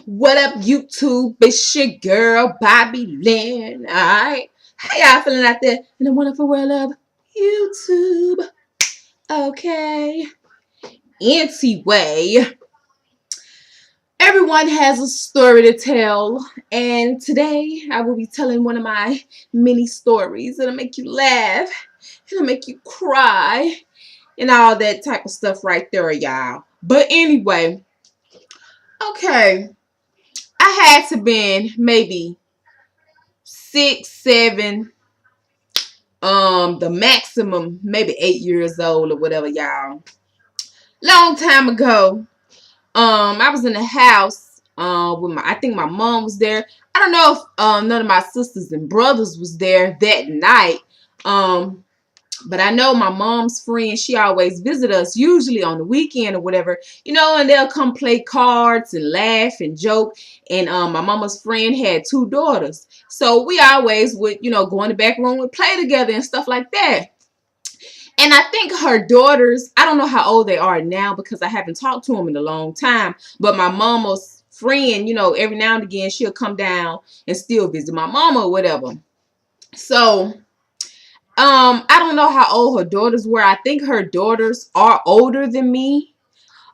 What up, YouTube? It's your girl, Bobby Lynn. Alright. How y'all feeling out there in the wonderful world of YouTube? Okay. Anyway, everyone has a story to tell. And today I will be telling one of my mini stories. It'll make you laugh. It'll make you cry. And all that type of stuff right there, y'all. But anyway, okay. I had to been maybe 6, 7, the maximum maybe 8 years old or whatever, y'all. Long time ago, I was in the house with I think my mom was there. I don't know if none of my sisters and brothers was there that night. Um, But I know my mom's friend, she always visit us, usually on the weekend or whatever, and they'll come play cards and laugh and joke. And my mama's friend had 2 daughters. So we always would, go in the back room and play together and stuff like that. And I think her daughters, I don't know how old they are now because I haven't talked to them in a long time. But my mama's friend, every now and again, she'll come down and still visit my mama or whatever. So I don't know how old her daughters were. I think her daughters are older than me.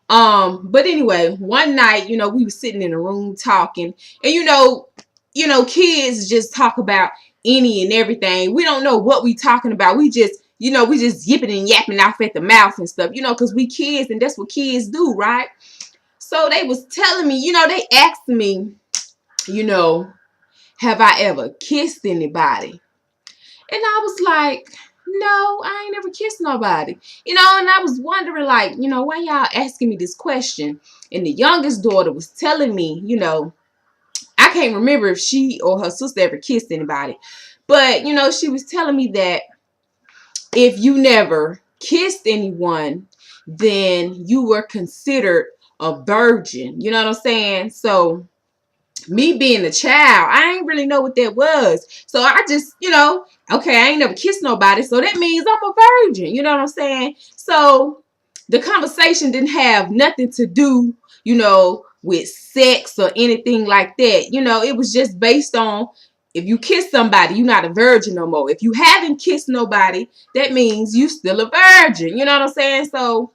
But anyway, one night, we were sitting in a room talking, and kids just talk about any and everything. We don't know what we talking about. We just yipping and yapping off at the mouth and stuff, because we kids and that's what kids do, right? So they was telling me, they asked me, you know, have I ever kissed anybody? And I was like, no, I ain't never kissed nobody. And I was wondering, like, why y'all asking me this question? And the youngest daughter was telling me, I can't remember if she or her sister ever kissed anybody. But, she was telling me that if you never kissed anyone, then you were considered a virgin. You know what I'm saying? So me being a child, I ain't really know what that was. So I just, okay, I ain't never kissed nobody. So that means I'm a virgin. You know what I'm saying? So the conversation didn't have nothing to do, with sex or anything like that. It was just based on if you kiss somebody, you're not a virgin no more. If you haven't kissed nobody, that means you still a virgin. You know what I'm saying? So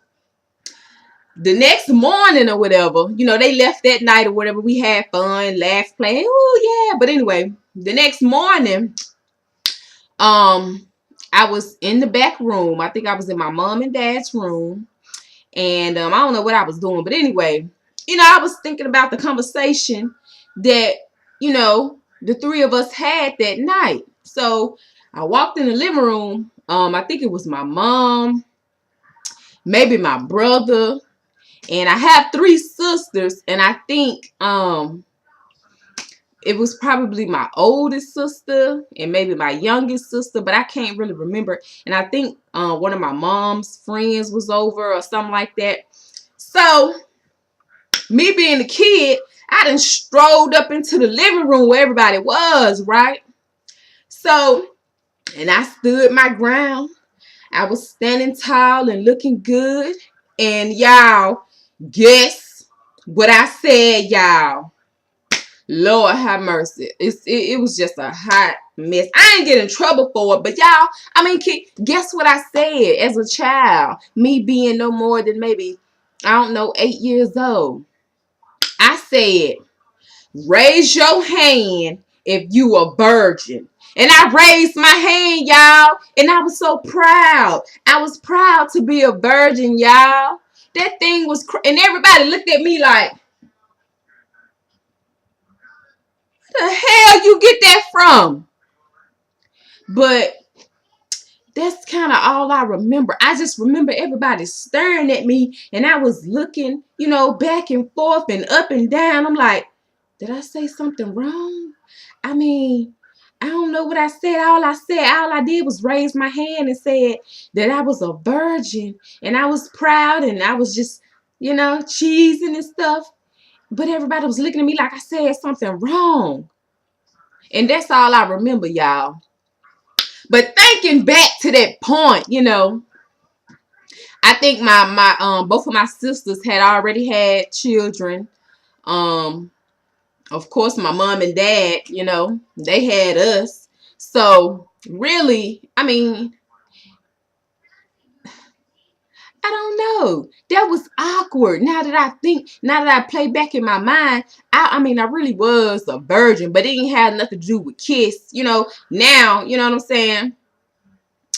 the next morning or whatever, they left that night or whatever. We had fun, laughed, playing. Oh, yeah. But anyway, the next morning, I was in the back room. I think I was in my mom and dad's room. And I don't know what I was doing. But anyway, I was thinking about the conversation that, the 3 of us had that night. So I walked in the living room. I think it was my mom, maybe my brother. And I have 3 sisters, and I think it was probably my oldest sister and maybe my youngest sister, but I can't really remember. And I think one of my mom's friends was over or something like that. So me being a kid, I done strolled up into the living room where everybody was, right? So, and I stood my ground. I was standing tall and looking good. And y'all, guess what I said, y'all? Lord have mercy. It was just a hot mess. I ain't get in trouble for it, but y'all, I mean, guess what I said as a child? Me being no more than maybe, I don't know, 8 years old. I said, raise your hand if you a virgin. And I raised my hand, y'all, and I was so proud. I was proud to be a virgin, y'all. That thing was, and everybody looked at me like, the hell you get that from? But that's kind of all I remember. I just remember everybody staring at me, and I was looking, back and forth and up and down. I'm like, did I say something wrong? I mean, I don't know what I said. All I did was raise my hand and said that I was a virgin, and I was proud, and I was just, cheesing and stuff. But everybody was looking at me like I said something wrong. And that's all I remember, y'all. But thinking back to that point, I think my both of my sisters had already had children. Of course, my mom and dad, they had us. So really, I mean, I don't know. That was awkward. Now that I play back in my mind, I mean, I really was a virgin, but it didn't have nothing to do with kiss. Now, you know what I'm saying?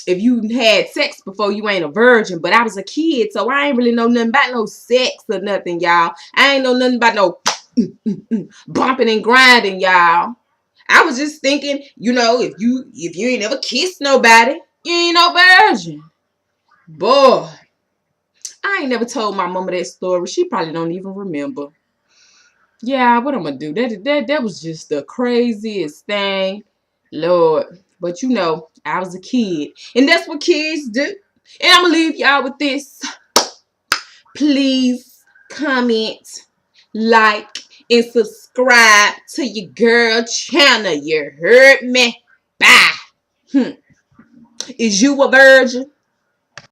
If you had sex before, you ain't a virgin. But I was a kid, so I ain't really know nothing about no sex or nothing, y'all. I ain't know nothing about no bumping and grinding, y'all. I was just thinking, if you ain't never kissed nobody, you ain't no virgin. Boy, I ain't never told my mama that story. She probably don't even remember. Yeah, what I'm gonna do? That was just the craziest thing, Lord. But I was a kid, and that's what kids do. And I'm gonna leave y'all with this. Please comment, like, and subscribe to your girl channel. You heard me? Bye. Is you a virgin?